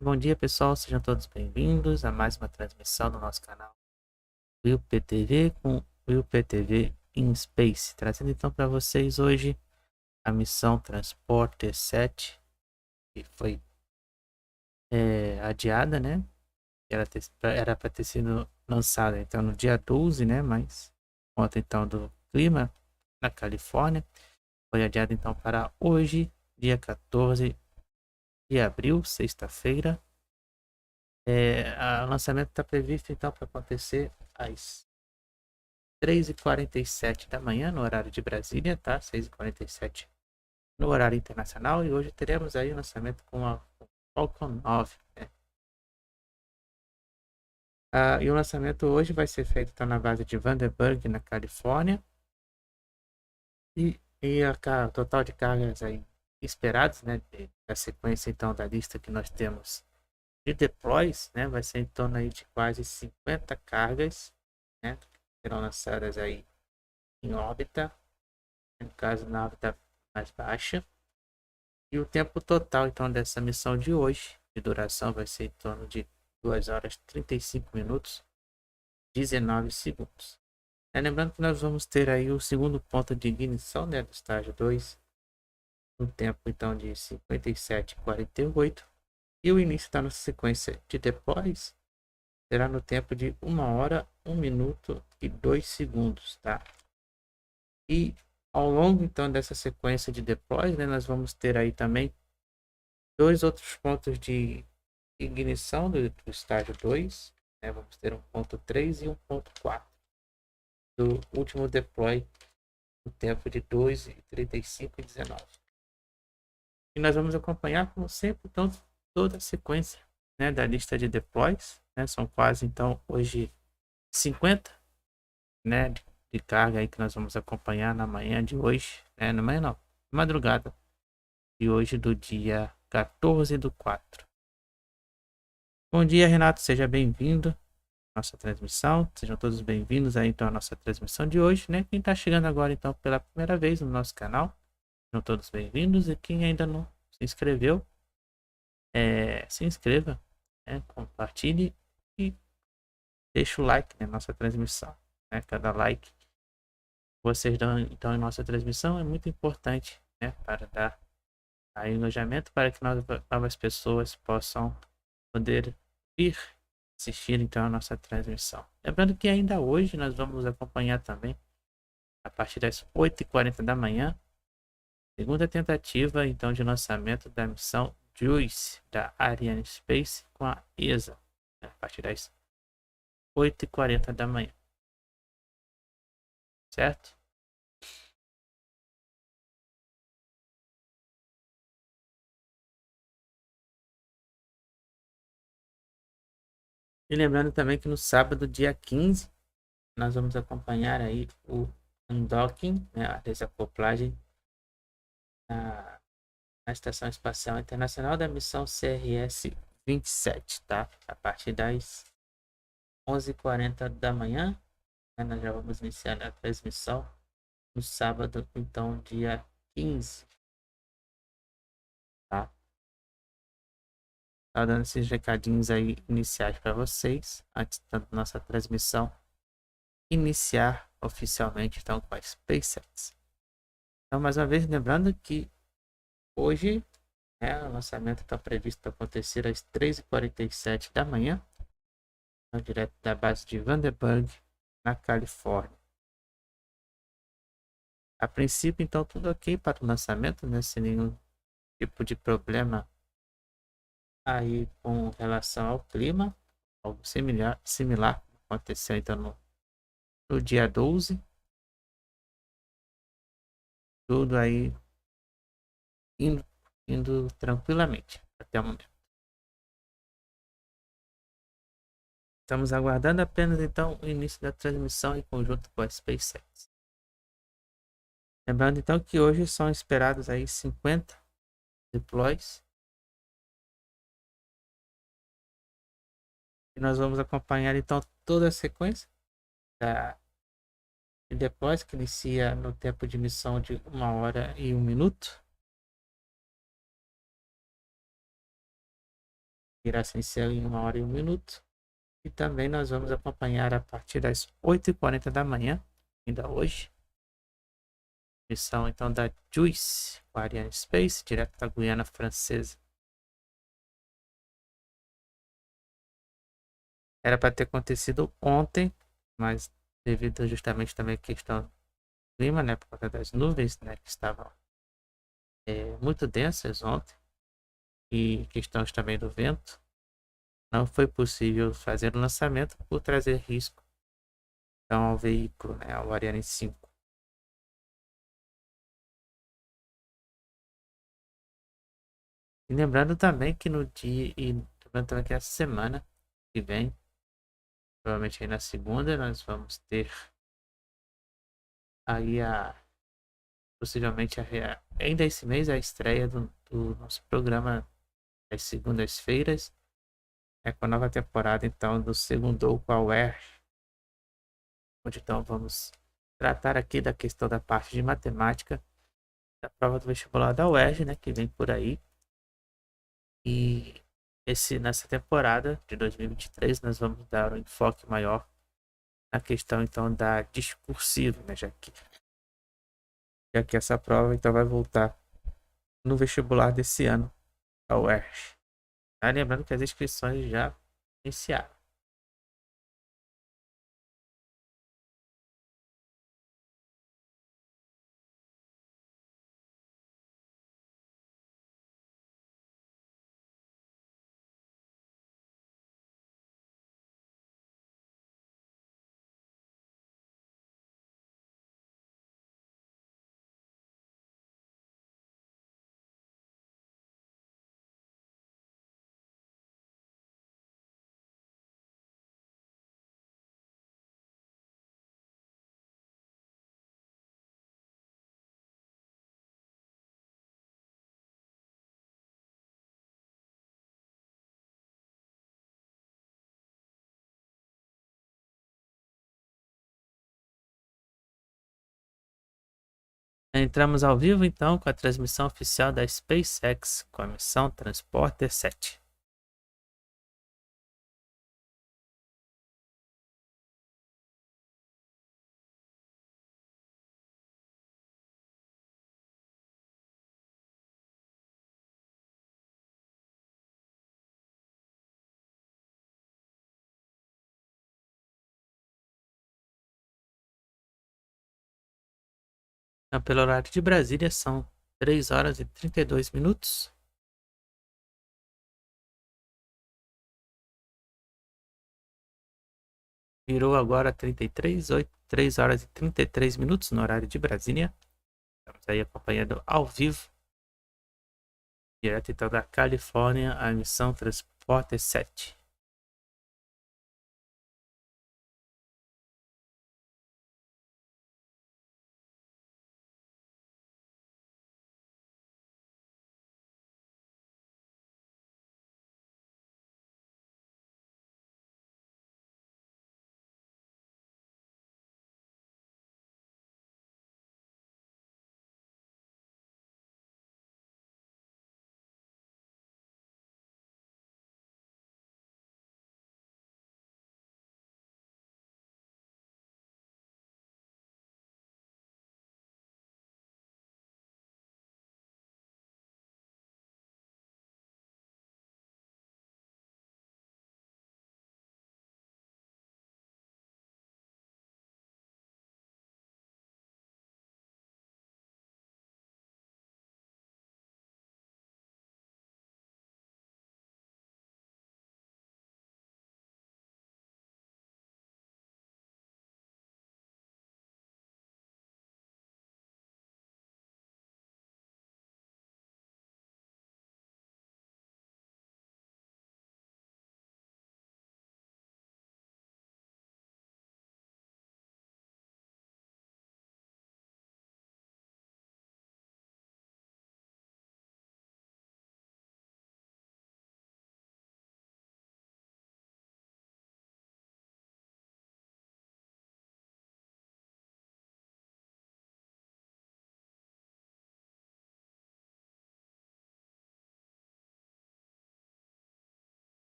Muito bom dia, pessoal. Sejam todos bem-vindos a mais uma transmissão do nosso canal Will PTV com Will PTV in Space, trazendo então para vocês hoje a missão Transporter 7, que foi adiada, né? Era para ter sido lançada então no dia 12, né? Mas por conta então do clima na Califórnia, foi adiada então para hoje, dia 14 de abril, sexta-feira. O lançamento está previsto então para acontecer às 3h47 da manhã no horário de Brasília, tá? 6h47 no horário internacional, e hoje teremos aí o lançamento com a Falcon 9, né? E o lançamento hoje vai ser feito então, na base de Vandenberg, na Califórnia, e o total de cargas aí esperados, né, da sequência então da lista que nós temos de deploys, né, vai ser em torno aí de quase 50 cargas, né, que serão lançadas aí em órbita, no caso na órbita mais baixa. E o tempo total então dessa missão de hoje, de duração, vai ser em torno de 2 horas 35 minutos 19 segundos. Lembrando que nós vamos ter aí o segundo ponto de ignição, né, do estágio 2, no tempo então de 57h48, e o início da nossa sequência de deploys será no tempo de 1 hora 1 minuto e 2 segundos, tá? E ao longo então dessa sequência de deploys, né, nós vamos ter aí também dois outros pontos de ignição do estágio 2, né? Vamos ter um ponto 3 e um ponto 4 do último deploy no tempo de 2h35 e 19. E nós vamos acompanhar, como sempre, então, toda a sequência, né, da lista de deploys, né? São quase então hoje 50, né, de carga aí que nós vamos acompanhar na manhã de hoje, né? Na manhã não, madrugada de hoje, do dia 14/4. Bom dia, Renato, seja bem-vindo à nossa transmissão. Sejam todos bem-vindos aí então à nossa transmissão de hoje, né? Quem está chegando agora então pela primeira vez no nosso canal, sejam todos bem-vindos, e quem ainda não se inscreveu, se inscreva, né? Compartilhe e deixa o like na nossa transmissão, né? Cada like que vocês dão então em nossa transmissão é muito importante, né? Para dar aí engajamento, para que novas pessoas possam poder vir assistir então a nossa transmissão. Lembrando que ainda hoje nós vamos acompanhar também, a partir das 8h40 da manhã, segunda tentativa então de lançamento da missão JUICE da Arianespace com a ESA, né, a partir das 8h40 da manhã, certo? E lembrando também que no sábado, dia 15, nós vamos acompanhar aí o undocking, né, a desacoplagem na Estação Espacial Internacional da missão CRS-27, tá? A partir das 11h40 da manhã, né, nós já vamos iniciar a transmissão no sábado, então, dia 15, tá? Tá dando esses recadinhos aí iniciais para vocês, antes da nossa transmissão iniciar oficialmente, então, com a SpaceX. Então, mais uma vez, lembrando que hoje, né, o lançamento está previsto para acontecer às 3h47 da manhã, direto da base de Vandenberg, na Califórnia. A princípio, então, tudo ok para o lançamento, né, sem nenhum tipo de problema aí com relação ao clima, algo similar aconteceu então no dia 12, tudo aí indo tranquilamente até o momento. Estamos aguardando apenas então o início da transmissão em conjunto com a SpaceX. Lembrando então que hoje são esperados aí 50 deploys, e nós vamos acompanhar então toda a sequência de deploys, que inicia no tempo de missão de 1 hora e 1 minuto. irá se iniciar em 1 hora e 1 minuto. E também nós vamos acompanhar a partir das 8h40 da manhã, ainda hoje. Missão então da JUICE, com a Ariane Space, direto da Guiana Francesa. Era para ter acontecido ontem, mas devido justamente também à questão do clima, né, por conta das nuvens, né, que estavam muito densas ontem, e questões também do vento, não foi possível fazer o lançamento por trazer risco então, ao veículo, né, ao Ariane 5. E lembrando também que no dia, e lembrando também que essa semana que vem, provavelmente aí na segunda, nós vamos ter aí possivelmente ainda esse mês a estreia do nosso programa às segundas-feiras, com a nova temporada então do Segundou com a UERJ, onde então vamos tratar aqui da questão da parte de matemática da prova do vestibular da UERJ, né, que vem por aí. E nessa temporada de 2023 nós vamos dar um enfoque maior na questão então da discursiva, né, já que essa prova então vai voltar no vestibular desse ano, a UERJ. Lembrando que as inscrições já iniciaram. Entramos ao vivo então com a transmissão oficial da Spacex com a missão Transporter 7. Então, pelo horário de Brasília são 3 horas e 32 minutos. Virou agora 3 horas e 33 minutos no horário de Brasília. Estamos aí acompanhando ao vivo, direto então da Califórnia, a missão Transporter 7.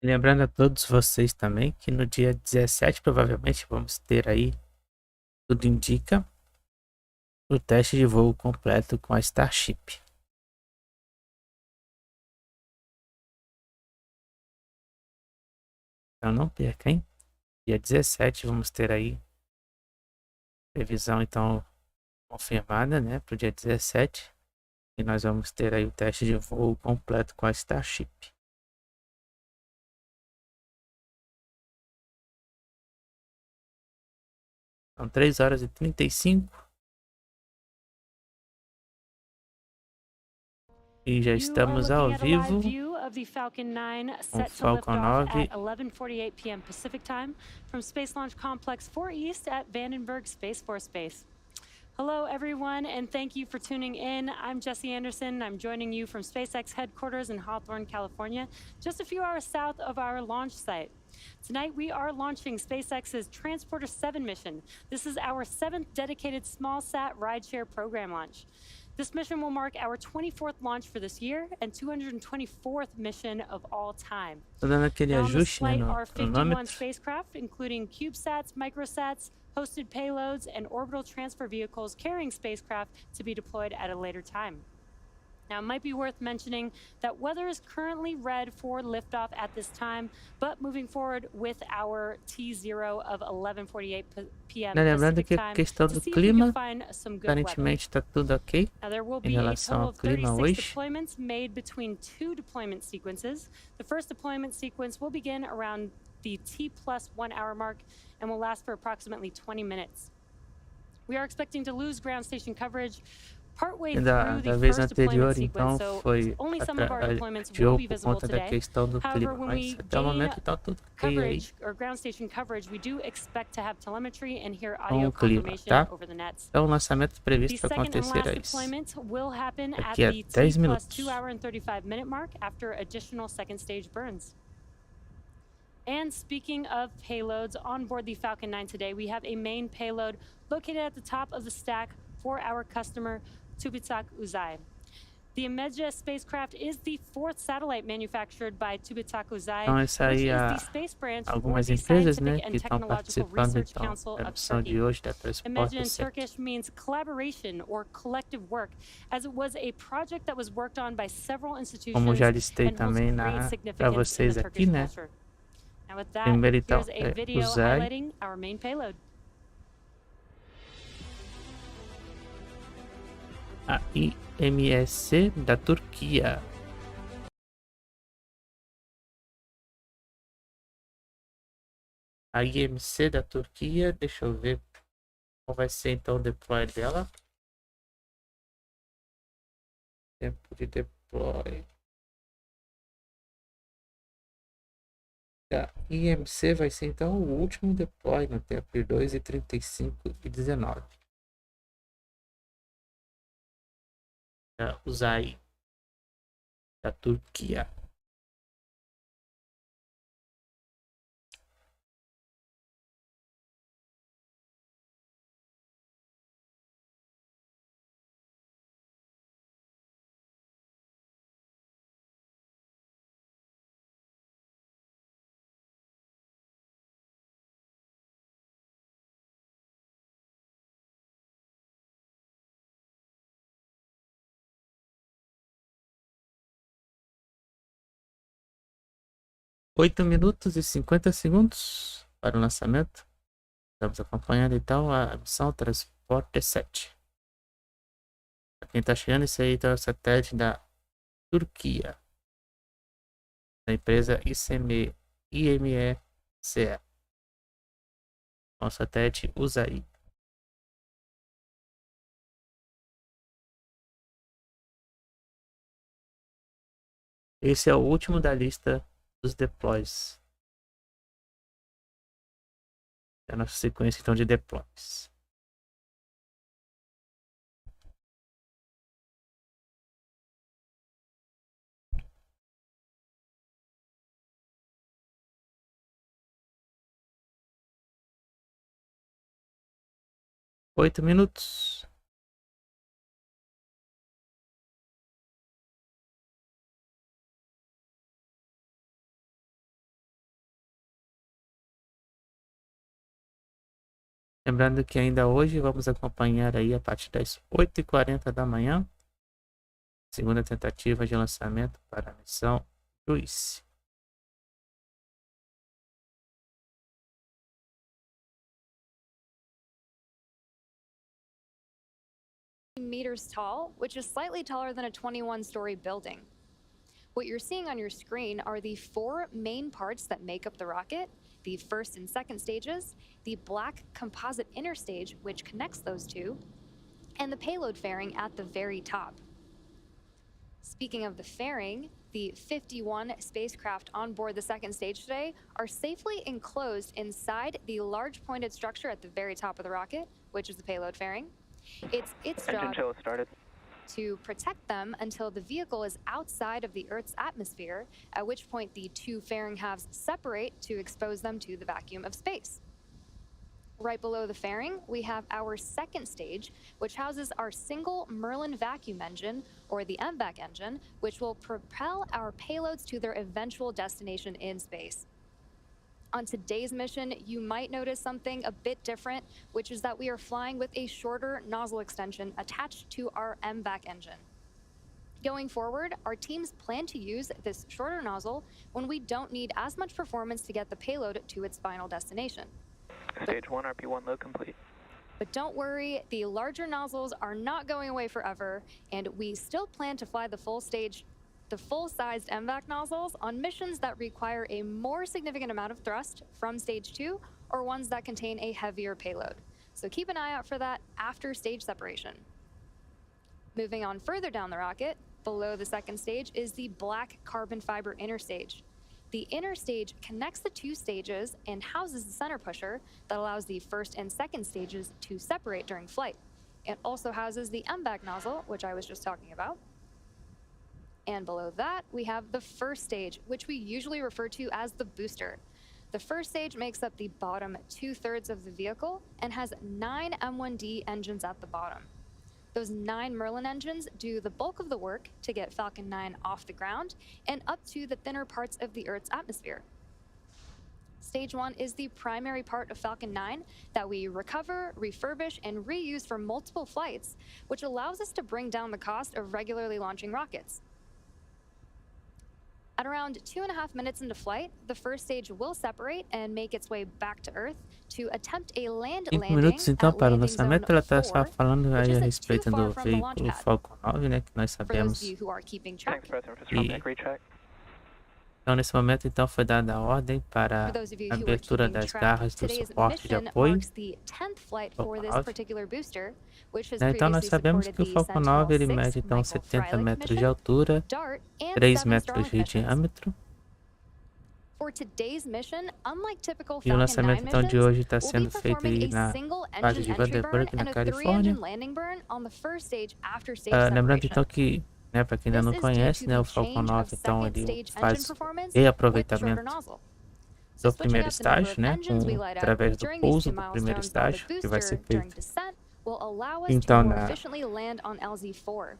Lembrando a todos vocês também que no dia 17 provavelmente vamos ter aí, tudo indica, o teste de voo completo com a Starship. Então não perca, hein? Dia 17 vamos ter aí previsão então confirmada, né, para o dia 17. E nós vamos ter aí o teste de voo completo com a Starship. São 3h35. E já estamos ao vivo com o Falcon 9. At 11:48 p.m. Pacific Time from Space Launch Complex 4 East at Vandenberg Space Force Base. Hello, everyone, and thank you for tuning in. I'm Jessie Anderson. I'm joining you from SpaceX headquarters in Hawthorne, California, just a few hours south of our launch site. Tonight, we are launching SpaceX's Transporter 7 mission. This is our 7th dedicated smallsat rideshare program launch. This mission will mark our 24th launch for this year and 224th mission of all time. Tô dando aquele ajuste, né, no are 51 cronômetro. spacecraft, including CubeSats, microsats, hosted payloads, and orbital transfer vehicles carrying spacecraft to be deployed at a later time. Now, it might be worth mentioning that weather is currently red for liftoff at this time, but moving forward with our T0 of 11:48 p.m. Lembrando que a questão do clima, aparentemente está tudo ok em relação ao clima hoje. Deployments made between 2 deployment sequences. The first deployment sequence will begin around the T+1 hour mark and will last for approximately 20 minutes. We are expecting to lose ground station coverage Da vez anterior, então, foi adiou por conta da questão do clima, mas até o momento está tudo ok aí com o clima, tá? Então, o lançamento previsto para acontecer é isso, daqui a 10 minutos. And speaking of payloads, on board the Falcon 9 today, we have a main payload located at the top of the stack for our customer, Tubitsak Uzai. The IMECE spacecraft is the 4th satellite manufactured by Tubitsak Uzai, então, essa aí algumas empresas, né, que estão participando então, da missão de hoje da Transporter. IMECE in Turkish means collaboration or collective work, as it was a project that was worked on by several institutions. Como já listei também para vocês aqui, né? Now with that, Primeiro então here's a video Uzai. highlighting our main payload. A IMECE da Turquia. A IMECE da Turquia, deixa eu ver qual vai ser então o deploy dela. Tempo de deploy. A IMECE vai ser então o último deploy no tempo de 2h35 e 19. Uzai da Turquia. Oito minutos e 50 segundos para o lançamento. Estamos acompanhando então a missão Transporter 7. Para quem está chegando, esse aí então é o satélite da Turquia, da empresa IMECE. O satélite Uzai. Esse é o último da lista dos deploys. É a nossa sequência então de deploys. Oito minutos. Lembrando que ainda hoje vamos acompanhar aí a partir das 8h40 da manhã, segunda tentativa de lançamento para a missão Juice. Meters tall, which is slightly taller than a 21-story building. What you're seeing on your screen are the 4 main parts that make up the rocket, the first and second stages, the black composite inner stage, which connects those two, and the payload fairing at the very top. Speaking of the fairing, the 51 spacecraft on board the second stage today are safely enclosed inside the large pointed structure at the very top of the rocket, which is the payload fairing. It's job to protect them until the vehicle is outside of the Earth's atmosphere, at which point the 2 fairing halves separate to expose them to the vacuum of space. Right below the fairing, we have our second stage, which houses our single Merlin vacuum engine, or the MVAC engine, which will propel our payloads to their eventual destination in space. On today's mission, you might notice something a bit different, which is that we are flying with a shorter nozzle extension attached to our MVAC engine. Going forward, our teams plan to use this shorter nozzle when we don't need as much performance to get the payload to its final destination. Stage 1, RP1 load complete. But don't worry, the larger nozzles are not going away forever, and we still plan to fly the full-sized MVAC nozzles on missions that require a more significant amount of thrust from stage 2 or ones that contain a heavier payload. So keep an eye out for that after stage separation. Moving on further down the rocket, below the second stage is the black carbon fiber inner stage. The inner stage connects the 2 stages and houses the center pusher that allows the first and second stages to separate during flight. It also houses the MVAC nozzle, which I was just talking about. And below that, we have the first stage, which we usually refer to as the booster. The first stage makes up the bottom 2/3 of the vehicle and has 9 M1D engines at the bottom. Those 9 Merlin engines do the bulk of the work to get Falcon 9 off the ground and up to the thinner parts of the Earth's atmosphere. Stage 1 is the primary part of Falcon 9 that we recover, refurbish, and reuse for multiple flights, which allows us to bring down the cost of regularly launching rockets. At around 2.5 minutes into flight, the first stage will separate and make its way back to Earth to attempt a land 5 landing minutos então at para o landing zone lançamento. Ela está só 4, falando aí a which isn't respeito too far do from the launch veículo pad. Falcon 9, né, que nós For those sabemos. of you who are keeping track, Thanks, President. From deck recheck. Então nesse momento então foi dada a ordem para for those of you a who are abertura keeping das track, garras do today's suporte de mission apoio. marks the 10th flight for this Falcon 9. particular booster, which has Então nós previously sabemos supported que o the Falcon 9 ele Sentinel-6 mede então Michael 70 Freilich metros de mission, altura, DART, and 3 7 metros Starlink de missions. diâmetro. For today's mission, unlike typical E o Falcon 9 lançamento então de missions, hoje está we'll sendo be feito performing aí a na single base engine de entry burn Vandenberg, na and a 3 Califórnia. engine landing burn on the first stage after stage Lembrando separation. então que, né, para quem ainda não This is due conhece, to né, the o Falcon change 9 of então second ele stage engine faz performance with shorter reaproveitamento nozzle. do Switching primeiro up the number estágio, of né, engines we light up através do during these pouso 2 do primeiro milestones on the estágio, que vai ser booster during feito descent will allow us então to more na, efficiently land on LZ-4.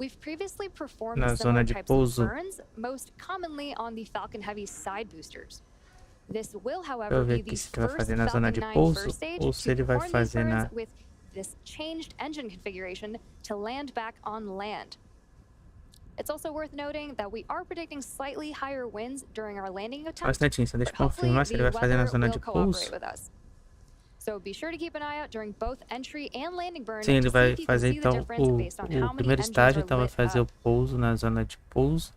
We've previously performed na similar zona de types of pouso. burns, most commonly on the Falcon Heavy side boosters. This will, Deixa eu however, ver be aqui the se ele vai first fazer na zona Falcon de 9 pouso first stage ou se to ele vai perform these fazer burns na... with this changed engine configuration to land back on land. It's also worth noting that we are predicting slightly higher winds during our landing Só um attempt, instantinho, só deixa but eu hopefully confirmar se ele the vai fazer na weather zona will de cooperate pouso. with us. So be sure to keep an eye out during both entry and landing burn Sim, ele to see vai if you can fazer see the então difference based on how o many primeiro engines estágio, are então vai lit fazer o up. pouso na zona de pouso.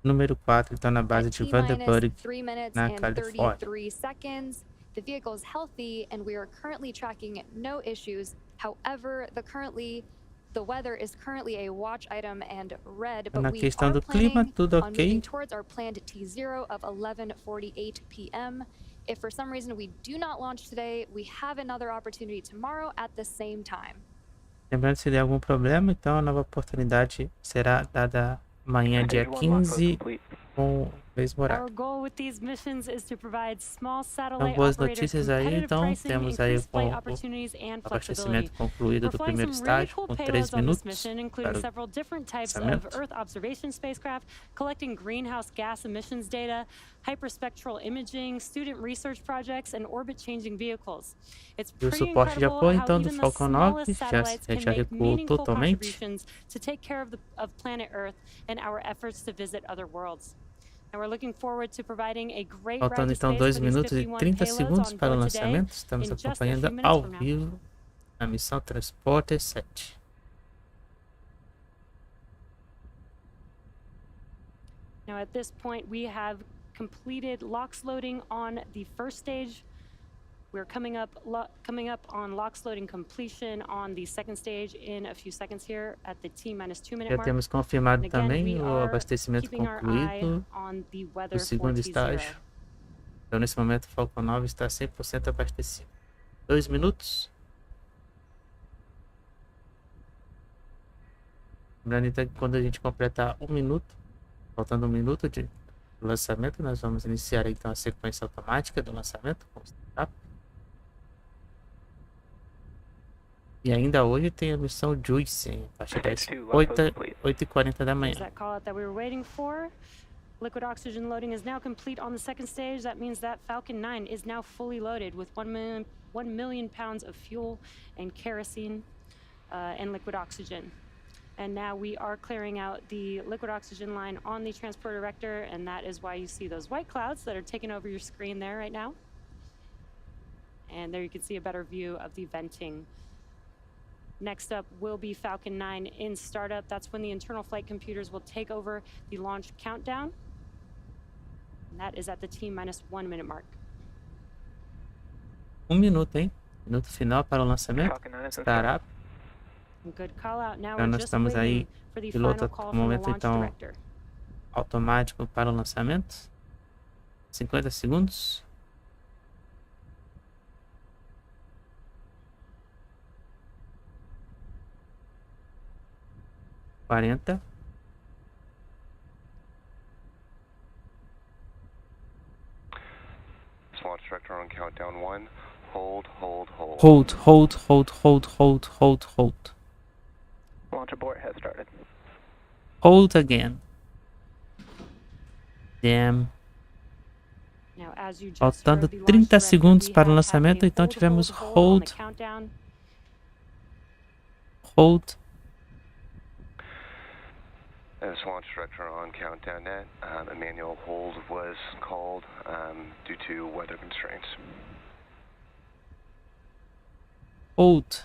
Número 4, então na base At de T-minus Vandenberg, 3 minutes na and Califórnia. 33 seconds, the vehicle is healthy and we are currently tracking no issues. However, the weather is currently a watch item and red, but Na we questão are do clima, planning tudo on moving ok. towards our planned T0 of 11:48 p.m. If for some reason we do not launch today, we have another opportunity tomorrow at the same time. Lembrando, se der algum problema, então a nova oportunidade será dada amanhã, dia 15, com mesmo horário. Our goal with these missions is to provide small Então, satellite boas operators notícias aí. competitive Então, pricing, temos aí increased flight o opportunities and flexibility. abastecimento concluído We're do flying primeiro some really estágio, cool com 3 payloads on this minutos mission, including para o several different types of lançamento. Earth observation spacecraft, collecting greenhouse gas emissions data, hyperspectral imaging, student research projects, and orbit-changing vehicles. It's E o pretty suporte de incredible apoio, how então, do even the Falcon 9 smallest satellites can já make recuou meaningful totalmente. contributions to take care of planet Earth and our efforts to visit other worlds. And we're looking forward to providing a great ride Faltando to então space 2 for these minutos e 51 30 payloads segundos on para o board today lançamento. Estamos in just a acompanhando few minutes ao from now. vivo a missão Transporter 7. Now at this point we have completed LOX loading on the first stage. We're coming up on LOX loading completion on the second stage in a few seconds here at the T-2 minute Já mark. temos confirmado And again, também we o are abastecimento keeping our eye concluído on the do weather for segundo T0. estágio. Então, nesse momento, o Falcon 9 está 100% abastecido. 2 minutos. Lembrando então que quando a gente completar 1 minuto, faltando 1 minuto de lançamento, nós vamos iniciar então a sequência automática do lançamento. Tá? E ainda hoje tem a missão Juice, a partir das 8h40 da manhã. There's that call out that we were waiting for. Liquid oxygen loading is now complete on the second stage. That means that Falcon 9 is now fully loaded with 1 million pounds of fuel and kerosene and liquid oxygen. And now we are clearing out the liquid oxygen line on the transporter rector, and that is why you see those white clouds that are taking over your screen there right now. And there you can see a better view of the venting. Next up will be Falcon 9 in startup. That's when the internal flight computers will take over the launch countdown. And that is at the T-1 minute mark. 1 minuto, hein? Minuto final para o lançamento. Estará. Good call out. Now Então, we're nós just estamos aí, waiting for the piloto final call no from the momento launch então director. automático para o lançamento. 50 segundos. Quarenta. Launch director on countdown 1. Hold. Hold. Launch abort has started. Hold again. Damn. Now, as you just Faltando heard the launch 30 director, segundos we para o have lançamento, had a então tivemos on the hold. countdown. Hold. As launch director on countdown net, a manual hold was called due to weather constraints. Hold.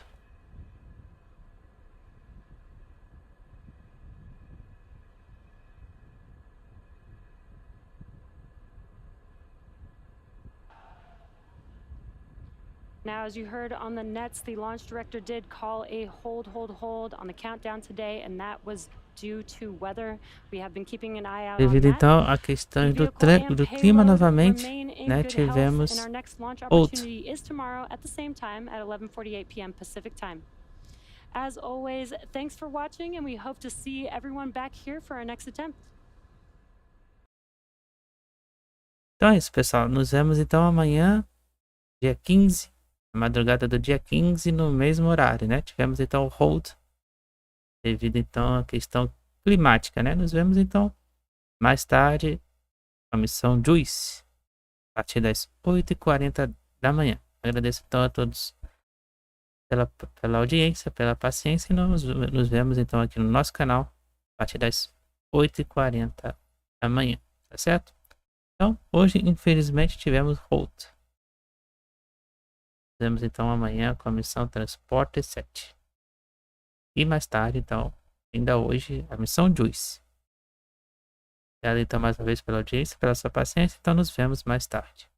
Now, as you heard on the nets, the launch director did call a hold on the countdown today, and that was due to weather. We have been keeping an eye out on Devido that. então a questões do clima novamente, né, tivemos and our next launch hold. opportunity is tomorrow at the same time at 11:48 p.m. Pacific time. As always, thanks for watching, and we hope to see everyone back here for our next attempt. Então é isso, pessoal. Nos vemos então amanhã, dia 15, na madrugada do dia 15, no mesmo horário, né? Tivemos então o hold, devido então à questão climática, né? Nos vemos então mais tarde com a missão Juice, a partir das 8h40 da manhã. Agradeço então a todos pela audiência, pela paciência, e nós nos vemos então aqui no nosso canal a partir das 8h40 da manhã, tá certo? Então, hoje, infelizmente, tivemos hold. Vemos então amanhã com a missão Transporter 7. E mais tarde, então, ainda hoje, a missão Juice. Obrigado então mais uma vez pela audiência, pela sua paciência. Então, nos vemos mais tarde.